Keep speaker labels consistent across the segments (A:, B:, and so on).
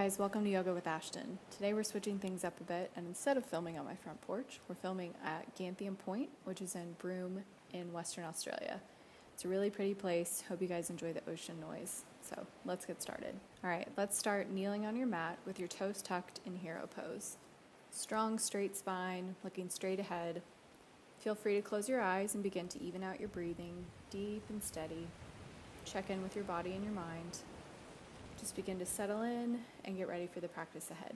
A: guys, welcome to Yoga with Ashton. Today we're switching things up a bit, and instead of filming on my front porch, we're filming at Gantheaume Point, which is in Broome in Western Australia. It's a really pretty place. Hope you guys enjoy the ocean noise. So let's get started. All right, let's start kneeling on your mat with your toes tucked in hero pose. Strong, straight spine, looking straight ahead. Feel free to close your eyes and begin to even out your breathing, deep and steady. Check in with your body and your mind. Just begin to settle in and get ready for the practice ahead.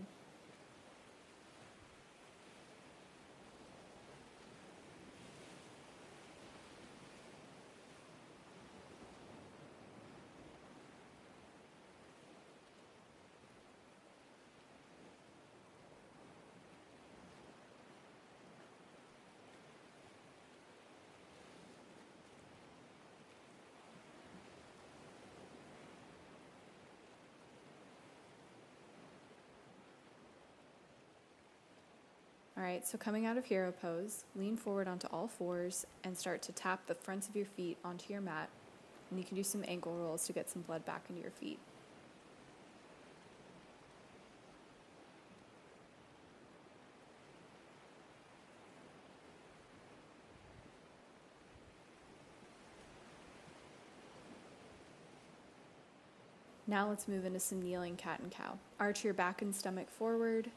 A: All right, so coming out of hero pose, lean forward onto all fours and start to tap the fronts of your feet onto your mat. And you can do some ankle rolls to get some blood back into your feet. Now let's move into some kneeling cat and cow. Arch your back and stomach forward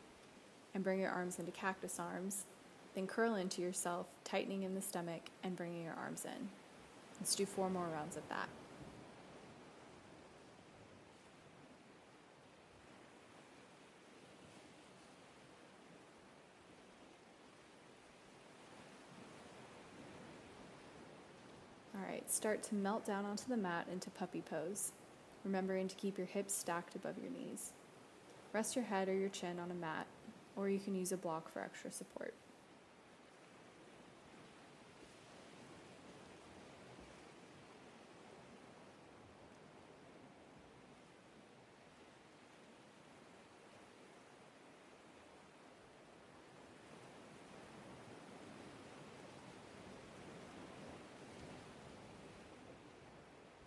A: and bring your arms into cactus arms. Then curl into yourself, tightening in the stomach and bringing your arms in. Let's do 4 more rounds of that. All right, start to melt down onto the mat into puppy pose, remembering to keep your hips stacked above your knees. Rest your head or your chin on a mat, or you can use a block for extra support.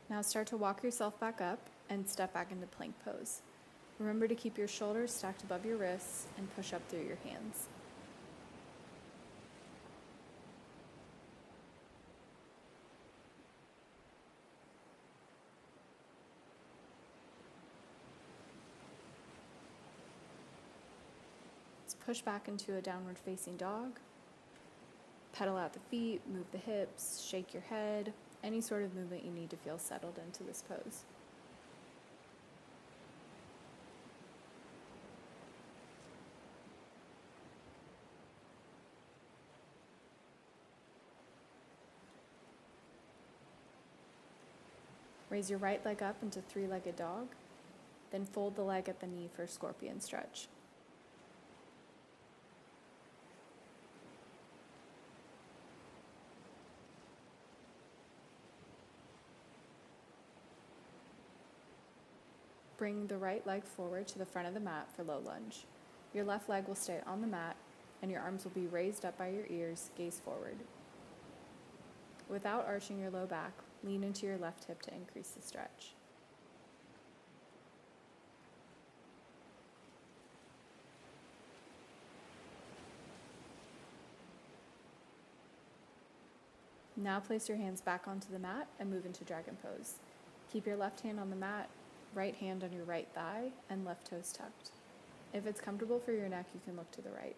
A: Now start to walk yourself back up and step back into plank pose. Remember to keep your shoulders stacked above your wrists and push up through your hands. Let's push back into a downward facing dog. Pedal out the feet, move the hips, shake your head, any sort of movement you need to feel settled into this pose. Raise your right leg up into 3-legged dog, then fold the leg at the knee for a scorpion stretch. Bring the right leg forward to the front of the mat for low lunge. Your left leg will stay on the mat and your arms will be raised up by your ears, gaze forward. Without arching your low back, lean into your left hip to increase the stretch. Now place your hands back onto the mat and move into dragon pose. Keep your left hand on the mat, right hand on your right thigh, and left toes tucked. If it's comfortable for your neck, you can look to the right.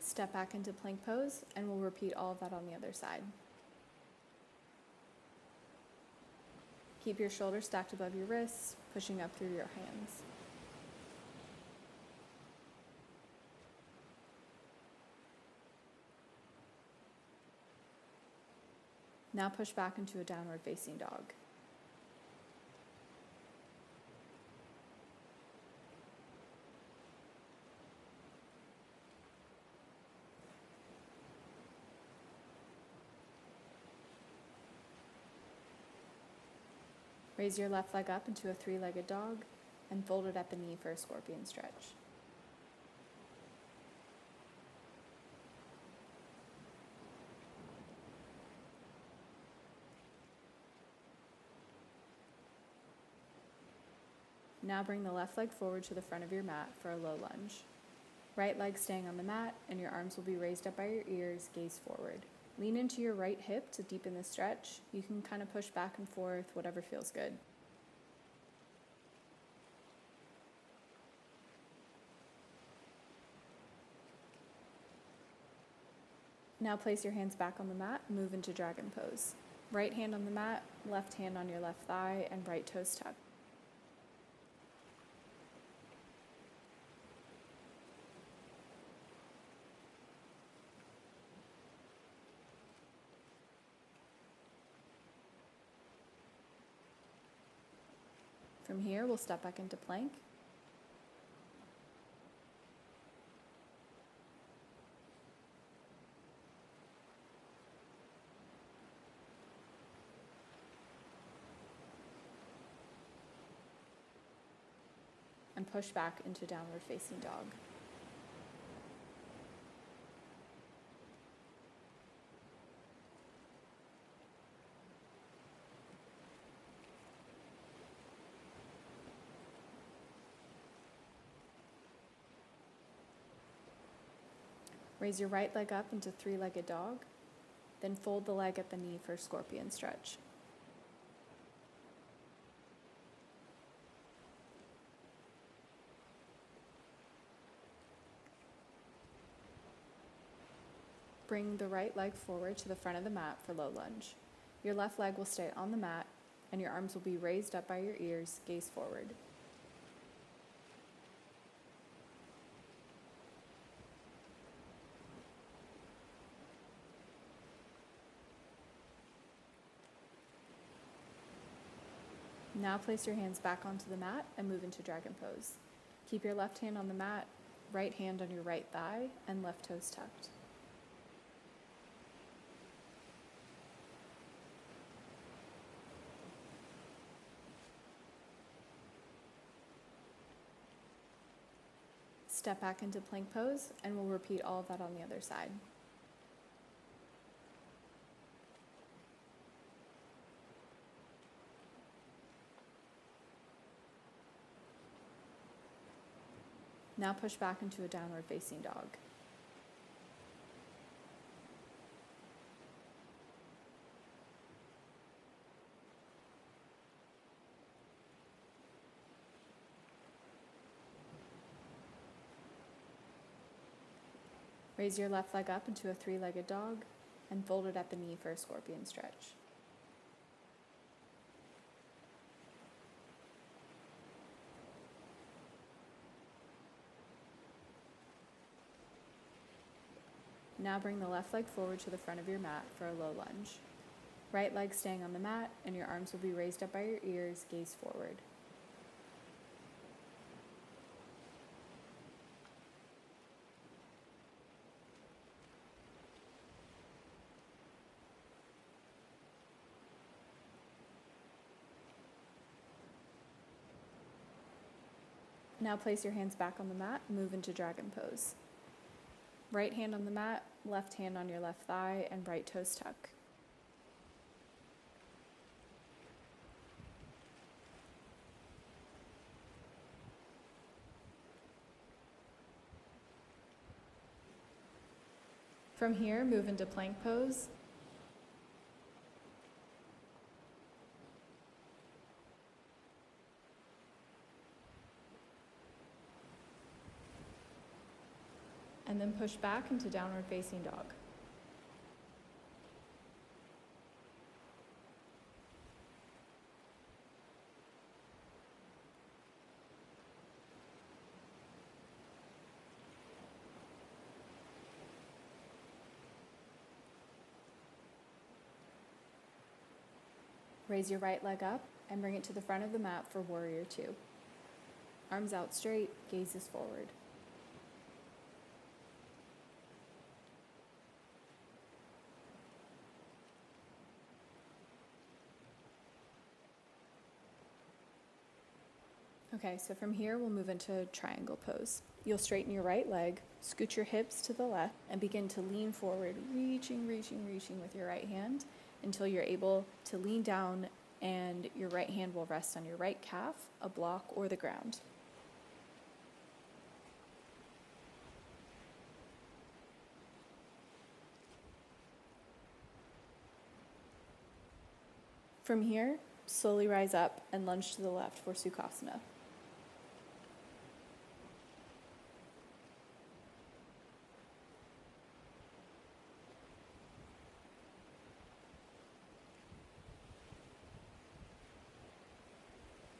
A: Step back into plank pose, and we'll repeat all of that on the other side. Keep your shoulders stacked above your wrists, pushing up through your hands. Now push back into a downward facing dog. Raise your left leg up into a 3-legged dog and fold it at the knee for a scorpion stretch. Now bring the left leg forward to the front of your mat for a low lunge. Right leg staying on the mat, and your arms will be raised up by your ears, gaze forward. Lean into your right hip to deepen the stretch. You can kind of push back and forth, whatever feels good. Now place your hands back on the mat, move into dragon pose. Right hand on the mat, left hand on your left thigh, and right toes tucked. From here, we'll step back into plank. And push back into downward facing dog. Raise your right leg up into three-legged dog, then fold the leg at the knee for a scorpion stretch. Bring the right leg forward to the front of the mat for low lunge. Your left leg will stay on the mat, and your arms will be raised up by your ears, gaze forward. Now place your hands back onto the mat and move into dragon pose. Keep your left hand on the mat, right hand on your right thigh, and left toes tucked. Step back into plank pose, and we'll repeat all of that on the other side. Now push back into a downward facing dog. Raise your left leg up into a three-legged dog and fold it at the knee for a scorpion stretch. Now bring the left leg forward to the front of your mat for a low lunge. Right leg staying on the mat, and your arms will be raised up by your ears, gaze forward. Now place your hands back on the mat, move into dragon pose. Right hand on the mat, left hand on your left thigh, and right toes tuck. From here, move into plank pose. And then push back into downward facing dog. Raise your right leg up and bring it to the front of the mat for warrior two. Arms out straight, gazes forward. Okay, so from here we'll move into triangle pose. You'll straighten your right leg, scoot your hips to the left, and begin to lean forward, reaching with your right hand until you're able to lean down and your right hand will rest on your right calf, a block, or the ground. From here, slowly rise up and lunge to the left for Sukhasana.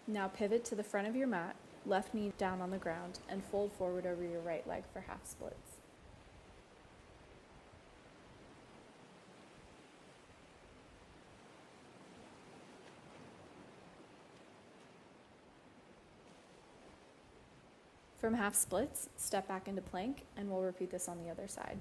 A: Now pivot to the front of your mat, left knee down on the ground, and fold forward over your right leg for half splits. From half splits, step back into plank, and we'll repeat this on the other side.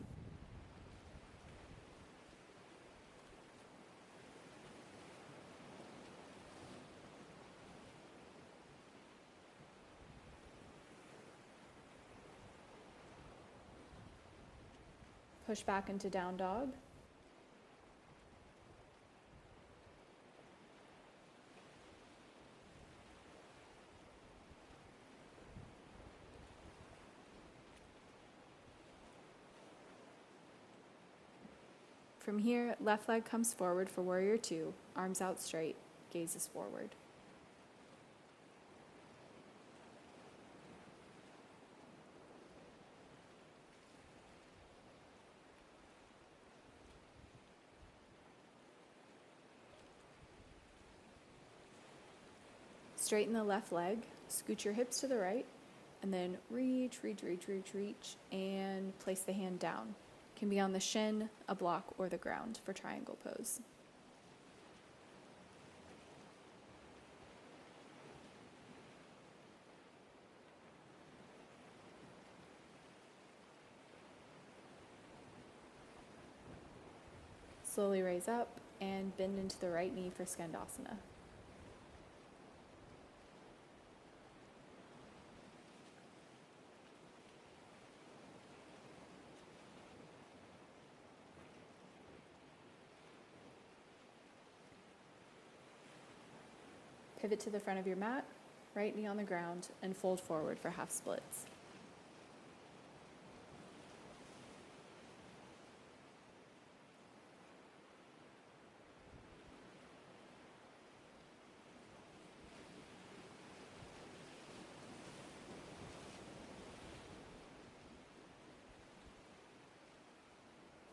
A: Push back into down dog. From here, left leg comes forward for warrior two, arms out straight, gazes forward. Straighten the left leg, scoot your hips to the right, and then reach, and place the hand down. Can be on the shin, a block, or the ground for triangle pose. Slowly raise up and bend into the right knee for Skandasana. Pivot to the front of your mat, right knee on the ground, and fold forward for half splits.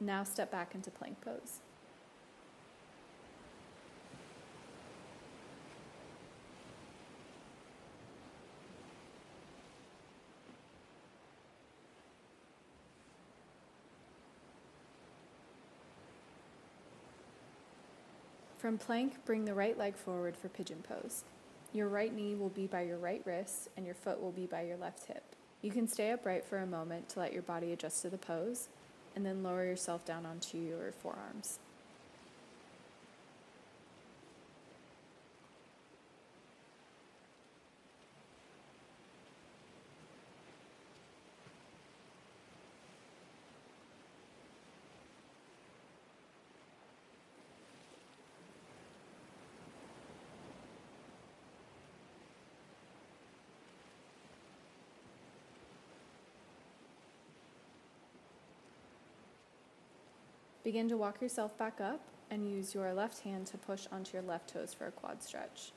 A: Now step back into plank pose. From plank, bring the right leg forward for pigeon pose. Your right knee will be by your right wrist and your foot will be by your left hip. You can stay upright for a moment to let your body adjust to the pose, and then lower yourself down onto your forearms. Begin to walk yourself back up and use your left hand to push onto your left toes for a quad stretch.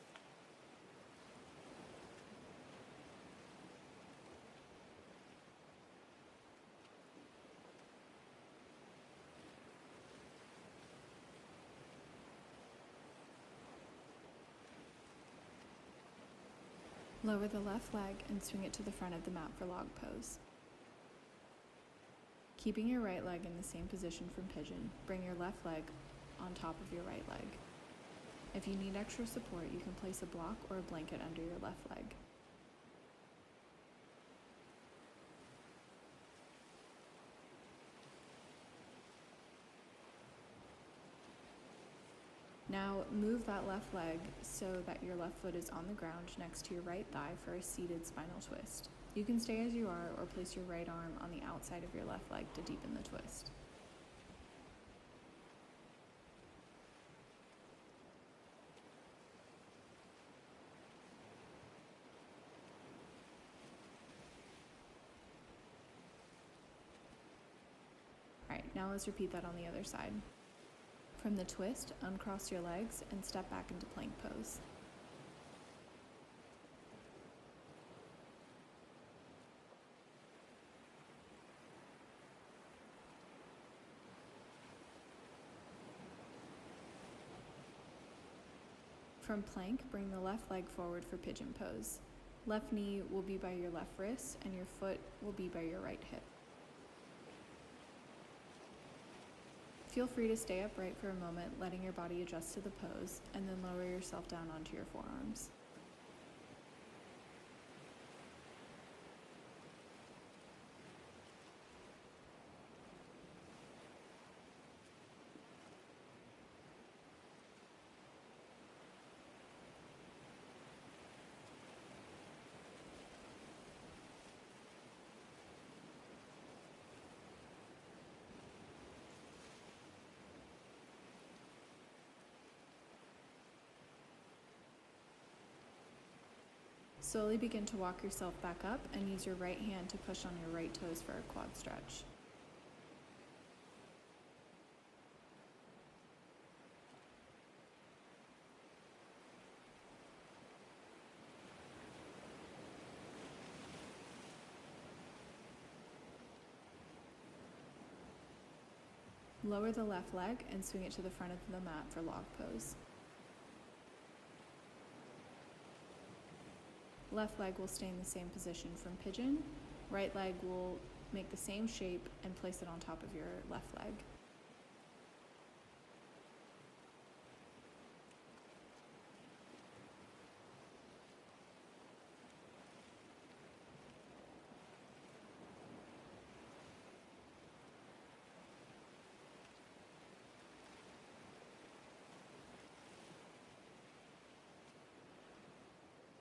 A: Lower the left leg and swing it to the front of the mat for log pose. Keeping your right leg in the same position from pigeon, bring your left leg on top of your right leg. If you need extra support, you can place a block or a blanket under your left leg. Now move that left leg so that your left foot is on the ground next to your right thigh for a seated spinal twist. You can stay as you are or place your right arm on the outside of your left leg to deepen the twist. Alright, now let's repeat that on the other side. From the twist, uncross your legs and step back into plank pose. From plank, bring the left leg forward for pigeon pose. Left knee will be by your left wrist and your foot will be by your right hip. Feel free to stay upright for a moment, letting your body adjust to the pose, and then lower yourself down onto your forearms. Slowly begin to walk yourself back up and use your right hand to push on your right toes for a quad stretch. Lower the left leg and swing it to the front of the mat for log pose. Left leg will stay in the same position from pigeon. Right leg will make the same shape and place it on top of your left leg.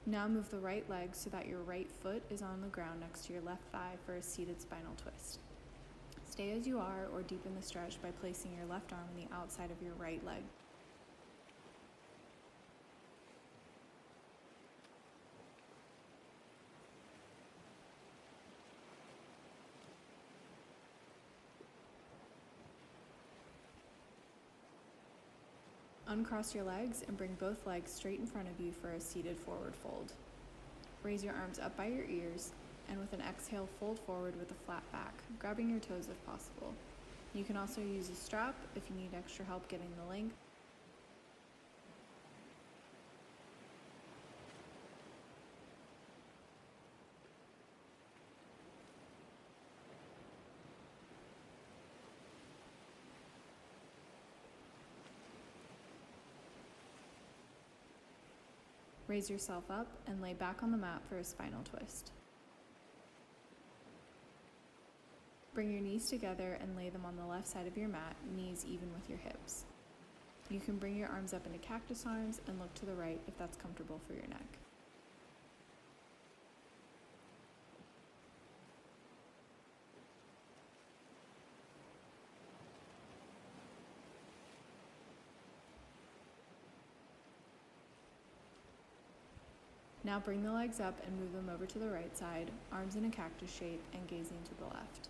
A: Now move the right leg so that your right foot is on the ground next to your left thigh for a seated spinal twist. Stay as you are or deepen the stretch by placing your left arm on the outside of your right leg. Uncross your legs and bring both legs straight in front of you for a seated forward fold. Raise your arms up by your ears, and with an exhale, fold forward with a flat back, grabbing your toes if possible. You can also use a strap if you need extra help getting the length. Raise yourself up and lay back on the mat for a spinal twist. Bring your knees together and lay them on the left side of your mat, knees even with your hips. You can bring your arms up into cactus arms and look to the right if that's comfortable for your neck. Now bring the legs up and move them over to the right side, arms in a cactus shape and gazing to the left.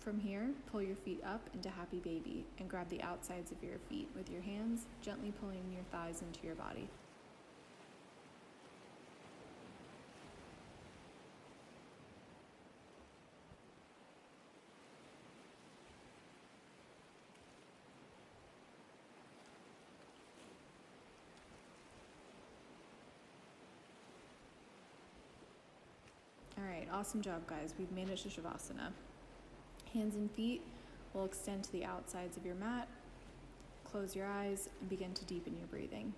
A: From here, pull your feet up into Happy Baby and grab the outsides of your feet with your hands, gently pulling your thighs into your body. All right, awesome job, guys. We've managed to Shavasana. Hands and feet will extend to the outsides of your mat. Close your eyes and begin to deepen your breathing.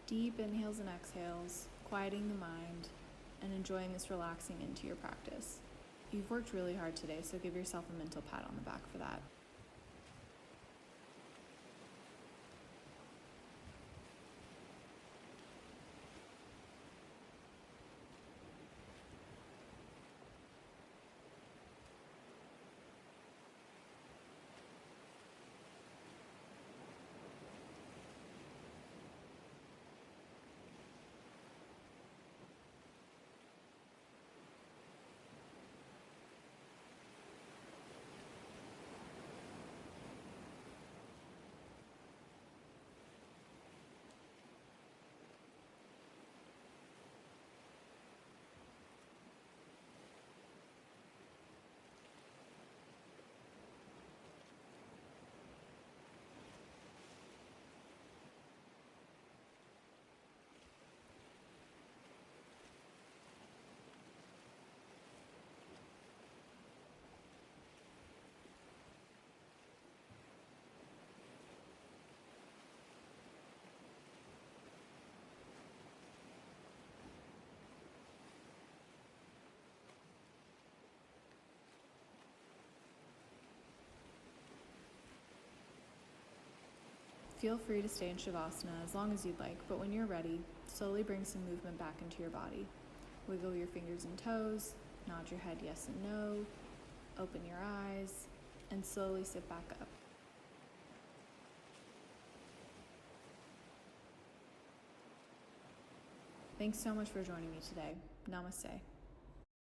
A: Deep inhales and exhales, quieting the mind and enjoying this relaxing into your practice. You've worked really hard today, so give yourself a mental pat on the back for that. Feel free to stay in Shavasana as long as you'd like, but when you're ready, slowly bring some movement back into your body. Wiggle your fingers and toes, nod your head yes and no, open your eyes, and slowly sit back up. Thanks so much for joining me today. Namaste.